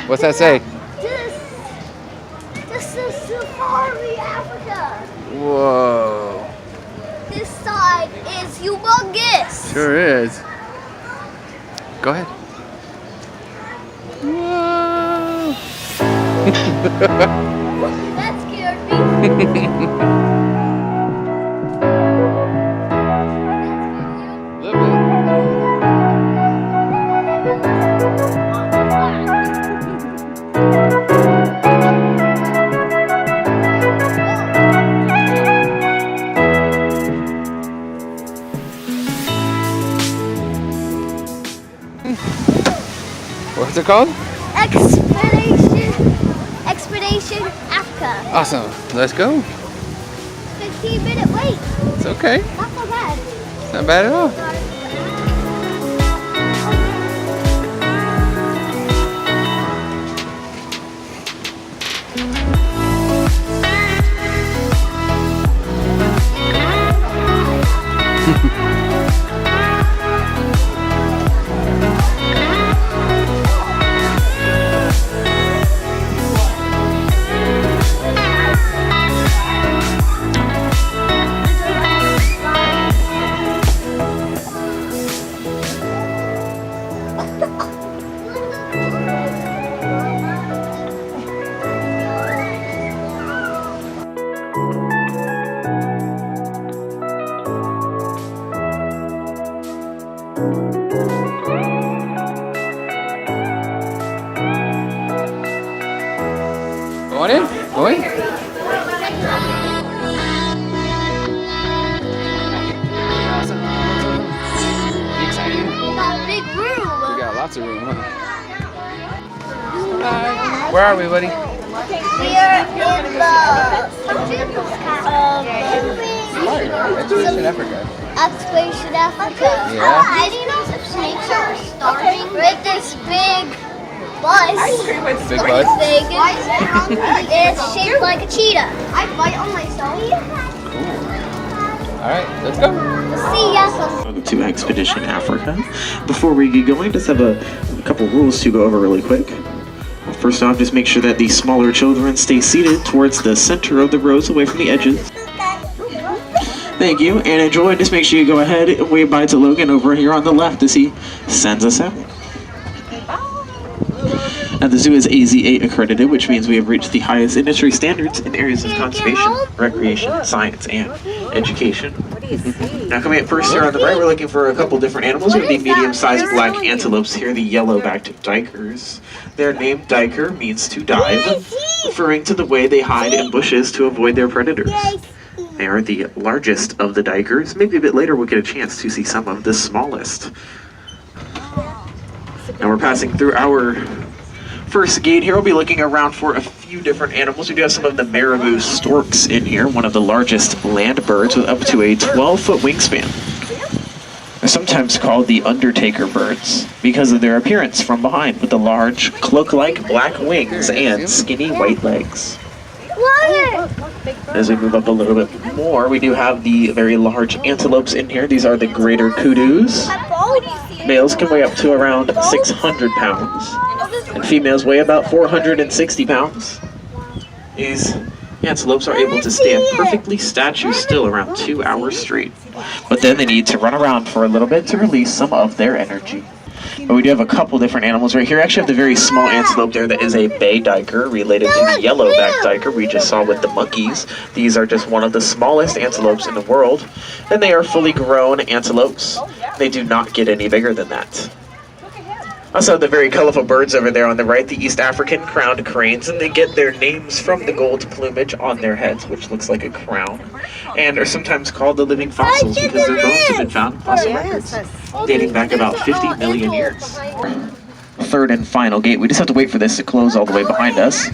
What's that say? This is Safari Africa. Whoa. This side is humongous. Sure is. Go ahead. Whoa. That scared me. What's it called? Expedition Africa. Awesome. Let's go. 15-minute wait. It's okay. Not so bad. It's not bad at all. Go on in. Go in. Be excited. We got a big room. We got lots of room, huh? Hi. Where are we, buddy? We are in Expedition Africa. Expedition Africa. Yeah. Did you know some snakes are starving with this big bus? Big bus? Thing. It's shaped like a cheetah. I bite on myself. All right, let's go. See ya. Welcome to Expedition Africa. Before we get going, just have a couple rules to go over really quick. First off, just make sure that the smaller children stay seated towards the center of the rows, away from the edges. Thank you, and enjoy. Just make sure you go ahead and wave bye to Logan over here on the left as he sends us out. Now, the zoo is AZ8 accredited, which means we have reached the highest industry standards in areas of conservation, recreation, science, and education. Now, coming up first here on the right, we're looking for a couple different animals. We have the medium-sized black antelopes here, the yellow-backed dikers. Their name, diker, means to dive, referring to the way they hide in bushes to avoid their predators. They are the largest of the dikers. Maybe a bit later we'll get a chance to see some of the smallest. Now we're passing through our first gate here. We'll be looking around for a few different animals. We do have some of the marabou storks in here, one of the largest land birds with up to a 12-foot wingspan. They're sometimes called the Undertaker birds because of their appearance from behind, with the large, cloak-like black wings and skinny white legs. As we move up a little bit more, we do have the very large antelopes in here. These are the greater kudus. Males can weigh up to around 600 pounds, and females weigh about 460 pounds. These antelopes are able to stand perfectly statue still around 2 hours straight, but then they need to run around for a little bit to release some of their energy. But we do have a couple different animals right here. Actually have the very small antelope there that is a bay diker, related to the yellow-backed diker we just saw with the monkeys. These are just one of the smallest antelopes in the world, and they are fully grown antelopes. They do not get any bigger than that. Also, the very colorful birds over there on the right, the East African crowned cranes, and they get their names from the gold plumage on their heads, which looks like a crown, and are sometimes called the living fossils because their bones have been found in fossil records dating back about 50 million years. Third and final gate. We just have to wait for this to close all the way behind us,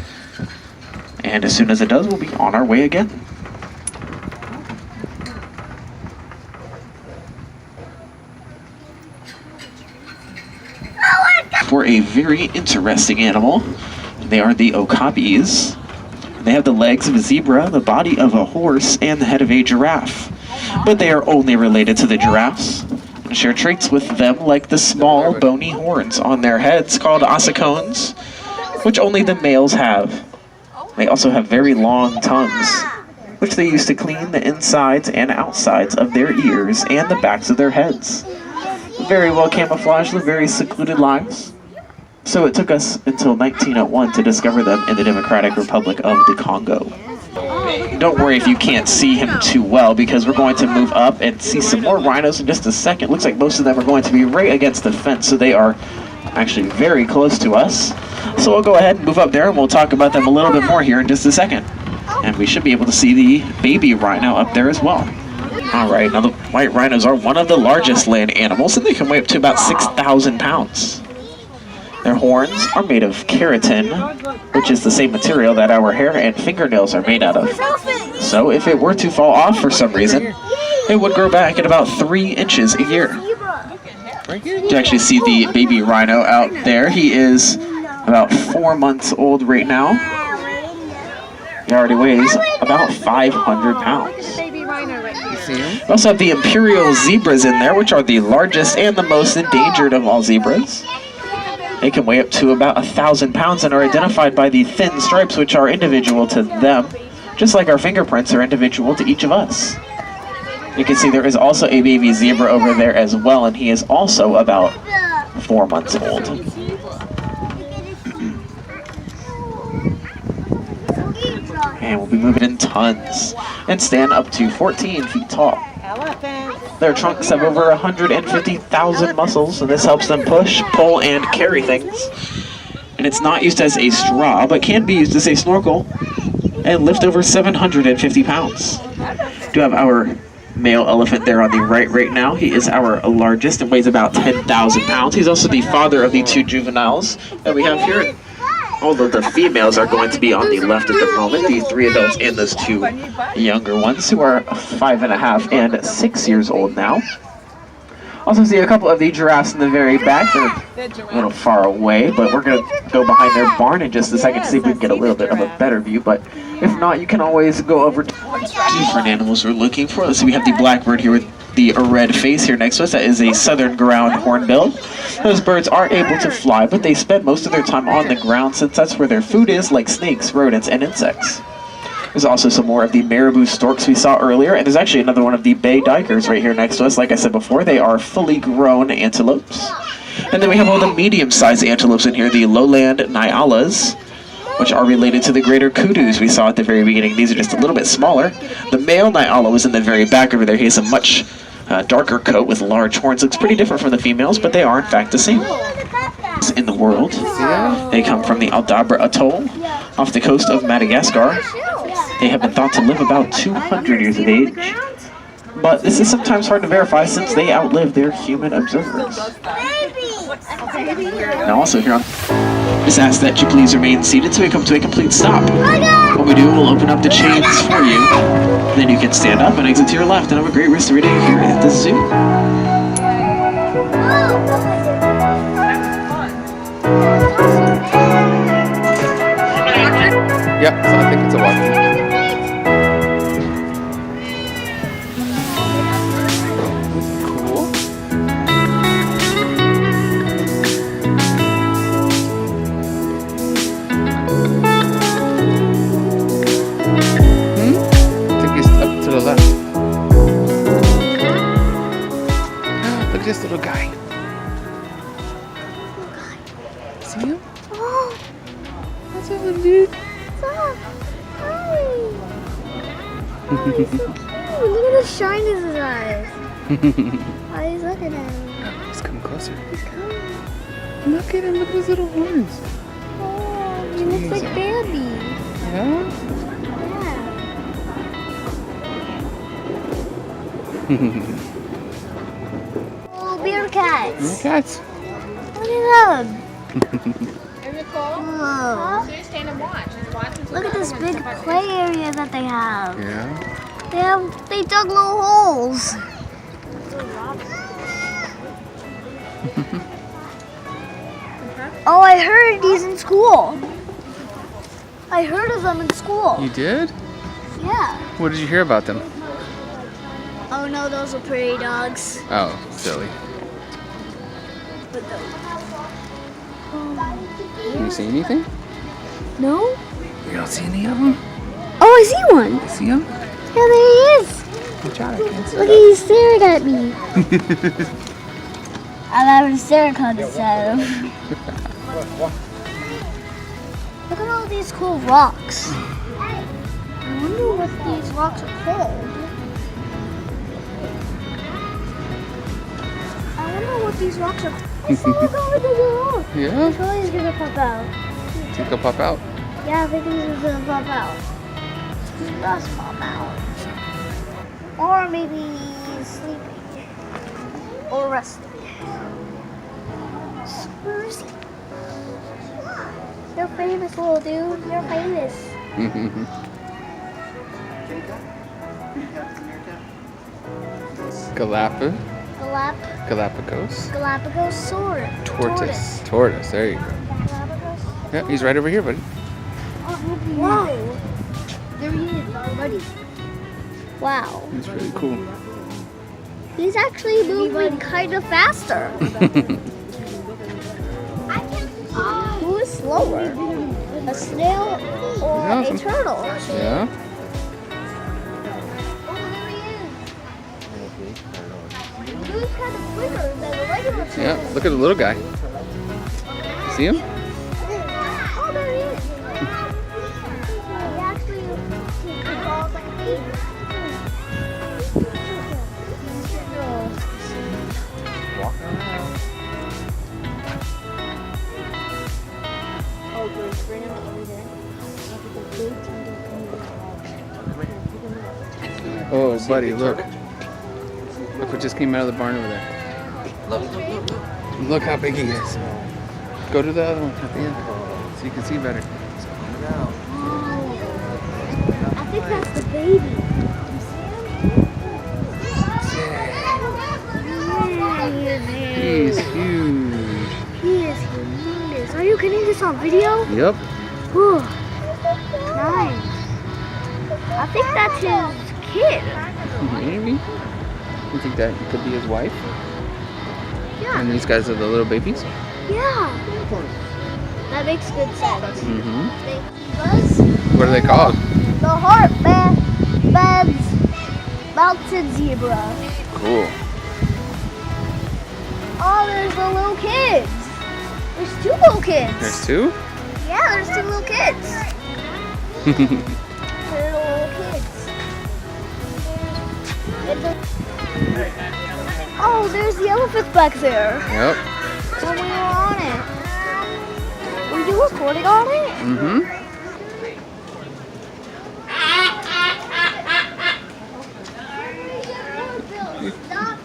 and as soon as it does, we'll be on our way again. For a very interesting animal, they are the okapis. They have the legs of a zebra, the body of a horse, and the head of a giraffe. But they are only related to the giraffes and share traits with them like the small bony horns on their heads called ossicones, which only the males have. They also have very long tongues, which they use to clean the insides and outsides of their ears and the backs of their heads. Very well camouflaged, live very secluded lives. So it took us until 1901 to discover them in the Democratic Republic of the Congo. Don't worry if you can't see him too well, because we're going to move up and see some more rhinos in just a second. Looks like most of them are going to be right against the fence, so they are actually very close to us. So we'll go ahead and move up there and we'll talk about them a little bit more here in just a second. And we should be able to see the baby rhino up there as well. Alright, now the white rhinos are one of the largest land animals, and they can weigh up to about 6,000 pounds. Their horns are made of keratin, which is the same material that our hair and fingernails are made out of. So if it were to fall off for some reason, it would grow back at about 3 inches a year. You actually see the baby rhino out there. He is about 4 months old right now. He already weighs about 500 pounds. We also have the imperial zebras in there, which are the largest and the most endangered of all zebras. They can weigh up to about 1,000 pounds and are identified by the thin stripes, which are individual to them, just like our fingerprints are individual to each of us. You can see there is also a baby zebra over there as well, and he is also about 4 months old. And we'll be moving in tons and stand up to 14 feet tall. Their trunks have over 150,000 muscles, and this helps them push, pull, and carry things. And it's not used as a straw, but can be used as a snorkel and lift over 750 pounds. We do have our male elephant there on the right now. He is our largest and weighs about 10,000 pounds. He's also the father of the 2 juveniles that we have here. All of the females are going to be on the left at the moment, the 3 adults and those 2 younger ones who are 5.5 and 6 years old now. Also see a couple of the giraffes in the very back. They're a little far away, but we're going to go behind their barn in just a second to see if we can get a little bit of a better view. But if not, you can always go over to different animals we're looking for. Let's see, we have the blackbird here with the red face here next to us. That is a southern ground hornbill. Those birds are able to fly, but they spend most of their time on the ground since that's where their food is, like snakes, rodents, and insects. There's also some more of the marabou storks we saw earlier, and there's actually another one of the bay dikers right here next to us. Like I said before, they are fully grown antelopes. And then we have all the medium-sized antelopes in here, the lowland nyalas, which are related to the greater kudus we saw at the very beginning. These are just a little bit smaller. The male nyala was in the very back over there. He has a much darker coat with large horns. Looks pretty different from the females, but they are in fact the same. In the world, they come from the Aldabra Atoll off the coast of Madagascar. They have been thought to live about 200 years of age, but this is sometimes hard to verify since they outlive their human observers. Now also here on just ask that you please remain seated so we come to a complete stop. What we do, we'll open up the chains for you, then you can stand up and exit to your left and have a great rest of your day here at the zoo. Yep, so I think it's a walking. Cool. I think he's up to the left. Look at this little guy. See him? Oh, What's up, dude? He's so cute. Look at the shine in his eyes. Oh, he's looking at him. He's coming closer. He's coming. Look at him, look at his little horns. Oh, he looks like Bambi. Yeah? Yeah. Oh, bear cats. Look cats. Look at them. And Nicole, Whoa. so you stand and watch. Just watch and Look at this big play area that they have. Yeah. They dug little holes. Oh, I heard these in school. I heard of them in school. You did? Yeah. What did you hear about them? Oh no, those are prairie dogs. Oh, silly. But those. Can you see anything? No? You don't see any of them? Oh, I see one. See them? Yeah, there he is. Good job. I can't see Look, he's staring at me. I'm having a staring contest at him. Look at all these cool rocks. I wonder what these rocks are called. I wonder what these rocks are called. I saw a really big rock. Yeah? Which one is gonna pop out? Think they'll pop out? Yeah, I think this is gonna pop out. He does pop out. Or maybe he's sleeping. Or resting. Where is he? You're famous, little dude. You're famous. Galapagos. Galapagos sword. Tortoise. There you go. Galapagos. Yeah, he's right over here, buddy. Whoa. There he is already. Wow. That's really cool. He's actually moving kind of faster. Who is slower? A snail or Yeah, a turtle? Yeah. Oh, there he is. Who's kind of quicker than the regular turtle? Yeah. Look at the little guy. See him? Oh, there he is. He actually falls like a baby. Oh, buddy, look. Look what just came out of the barn over there. Look how big he is. Go to the other one at the end so you can see better. I think that's the baby. He's huge. He is humongous. Are you getting this on video? Yep. Whew. Nice. I think that's his kid. Maybe. You think that could be his wife? Yeah. And these guys are the little babies? Yeah. That makes good sense. Mm-hmm. Buzz? What are they called? The Beds Mountain Zebra. Cool. Oh, there's the little kids. There's two little kids. There's two? Yeah, there's two little kids. They're the little kids. Oh, there's the elephant back there. Yep. When we were on it. Were you recording on it? Mm-hmm. Stop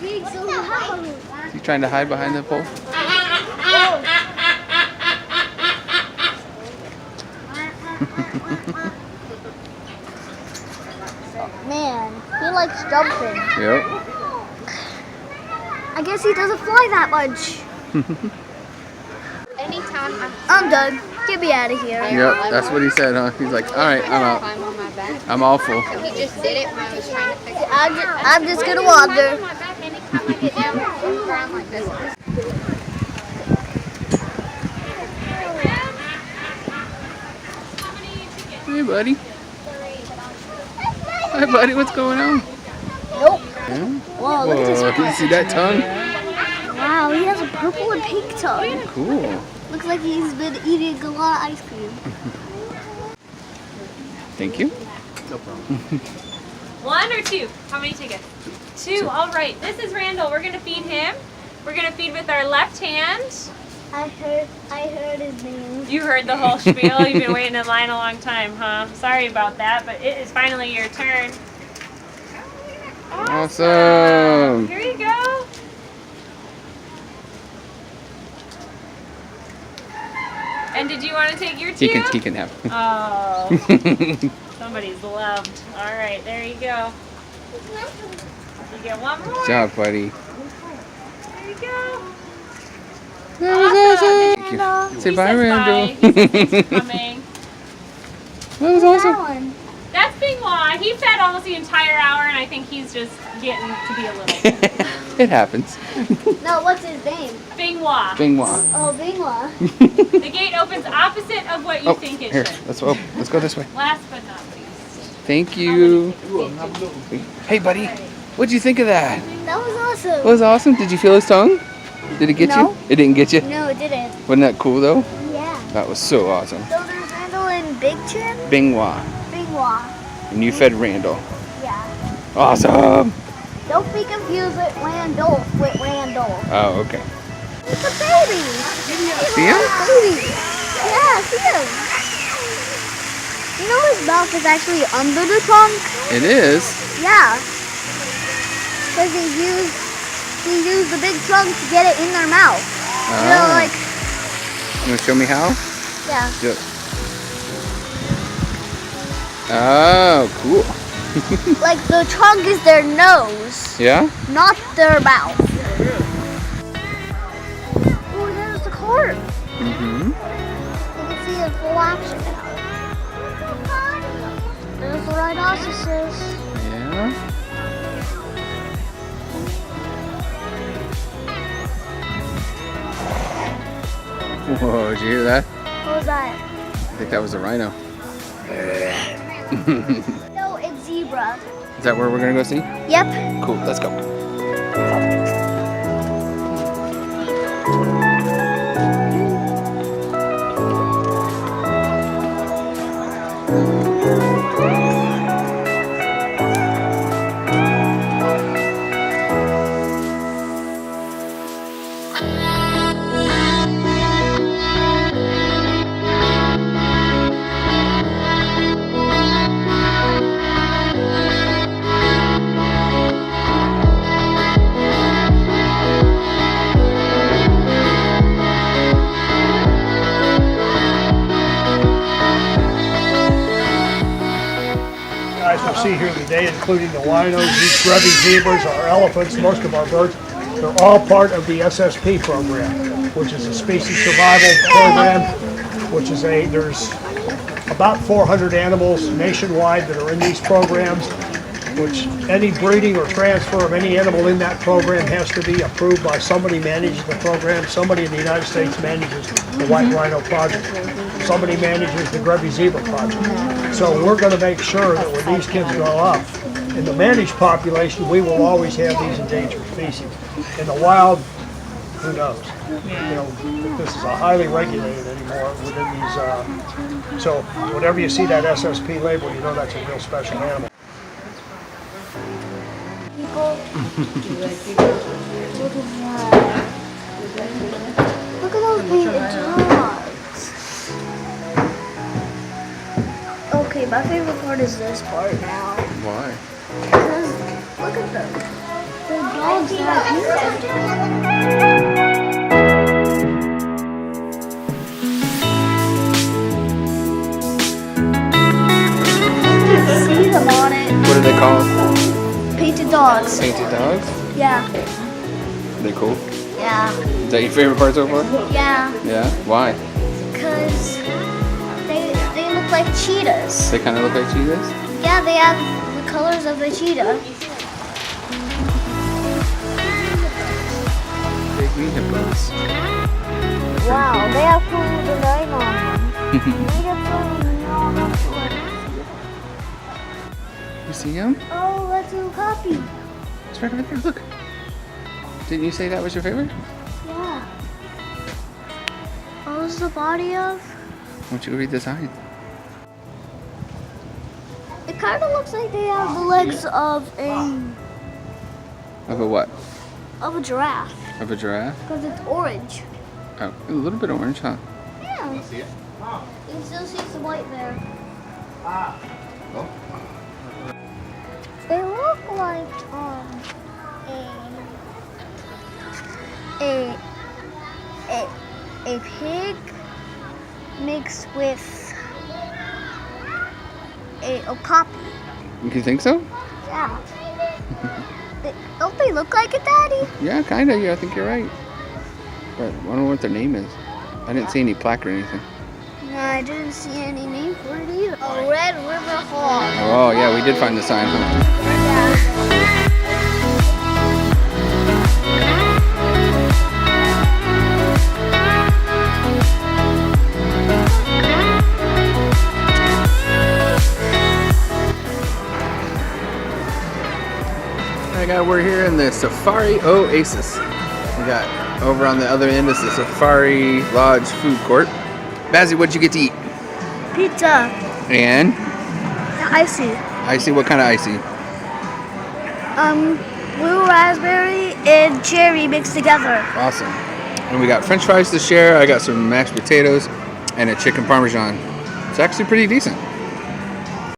being so loud. Is he trying to hide behind the pole? Man, he likes jumping. Yep. I guess he doesn't fly that much. Anytime I'm done. Get me out of here. Yep, that's what he said, huh? He's like, all right, I'm out. climb on my back. I'm all full. He just did it when I was trying to fix it. I'm just gonna Climb wander. on my back anytime I get down on the ground like this. Hey, buddy. Hi, buddy. What's going on? Nope. Yeah? Whoa, look at this. Whoa, you see that tongue? Wow, he has a purple and pink tongue. Cool. Looks like he's been eating a lot of ice cream. Thank you. One or two? How many tickets? Two. All right. This is Randall. We're going to feed him. We're going to feed with our left hand. I heard his name. You heard the whole spiel. You've been waiting in line a long time, huh? Sorry about that, but it is finally your turn. Awesome. Here you go. And did you want to take your two? He can have. Oh, somebody's loved. All right, there you go. You get one more. Good job, buddy. There you go. That was awesome. Thank you. Say He bye, says Randall. bye. He says he's coming. That was awesome. That one. That's big Bingwa. He fed almost the entire hour, and I think he's just getting to be a little. It happens. No, what's his name? Bingwa. Bingwa. Oh, Bingwa. The gate opens opposite of what you think it here. should. Let's go this way. Last but not least. Thank you. Hey, buddy. What'd you think of that? That was awesome. It was awesome. Did you feel his tongue? Did it get No. you? It didn't get you? No, it didn't. Wasn't that cool though? Yeah. That was so awesome. So there's Randall and Big Chin? Bingwa. Bingwa. And you fed Randall. Yeah. Awesome. Don't be confused with Randall. Oh, okay. It's a baby. See him? Baby. Yeah, see him. You know his mouth is actually under the trunk? It is. Yeah. Because he used the big trunk to get it in their mouth. You know, Oh. like, You want to show me how? yeah. Yep. Oh, cool. Like the trunk is their nose, Yeah? not their mouth. Oh, there's the cart. Mm-hmm. You can see it full action now. There's the rhinoceros. Yeah. Whoa, did you hear that? What was that? I think that was a rhino. No, it's zebra. Is that where we're gonna go see? Yep. Cool, let's go. Guys will see here today, including the rhinos, these grubby zebras, our elephants, most of our birds, they're all part of the SSP program, which is a species survival program, which is there's about 400 animals nationwide that are in these programs, which any breeding or transfer of any animal in that program has to be approved by somebody managing the program. Somebody in the United States manages the White Rhino Project. Somebody manages the Grubby Zebra Project. So we're going to make sure that when these kids grow up, in the managed population, we will always have these endangered species. In the wild, who knows? You know, if this is a highly regulated anymore within these. So whenever you see that SSP label, you know that's a real special animal. People. Look at those big dogs. Okay, my favorite part is this part now. Why? Because look at them. The dogs see them on it. What are they called? Painted dogs. Painted dogs? Yeah. Are they cool? Yeah. Is that your favorite part so far? Yeah. Yeah? Why? Because they look like cheetahs. They kind of look like cheetahs? Yeah, they have the colors of a cheetah. Big wee hippos. Wow, they have full design on them. They have full You see him? Oh, that's a copy. It's right over there, look. Didn't you say that was your favorite? Yeah. What was the body of? Why don't you go read the sign? It kind of looks like they have the legs of Of a what? a giraffe. Of a giraffe? Because it's orange. Oh, a little bit orange, huh? Yeah. You can still see some white there. They look like a pig mixed with a okapi. You think so? Yeah. Don't they look like it, Daddy? Yeah, kind of. Yeah, I think you're right. But I don't know what their name is. I didn't see any plaque or anything. I didn't see any name for it either. A Red River Hall. Oh, yeah, we did find the sign. We're here in the Safari Oasis. We got over on the other end is the Safari Lodge food court. Bazzy, what'd you get to eat? Pizza. And? Icy. Icy? What kind of icy? Blue raspberry and cherry mixed together. Awesome. And we got French fries to share. I got some mashed potatoes and a chicken parmesan. It's actually pretty decent.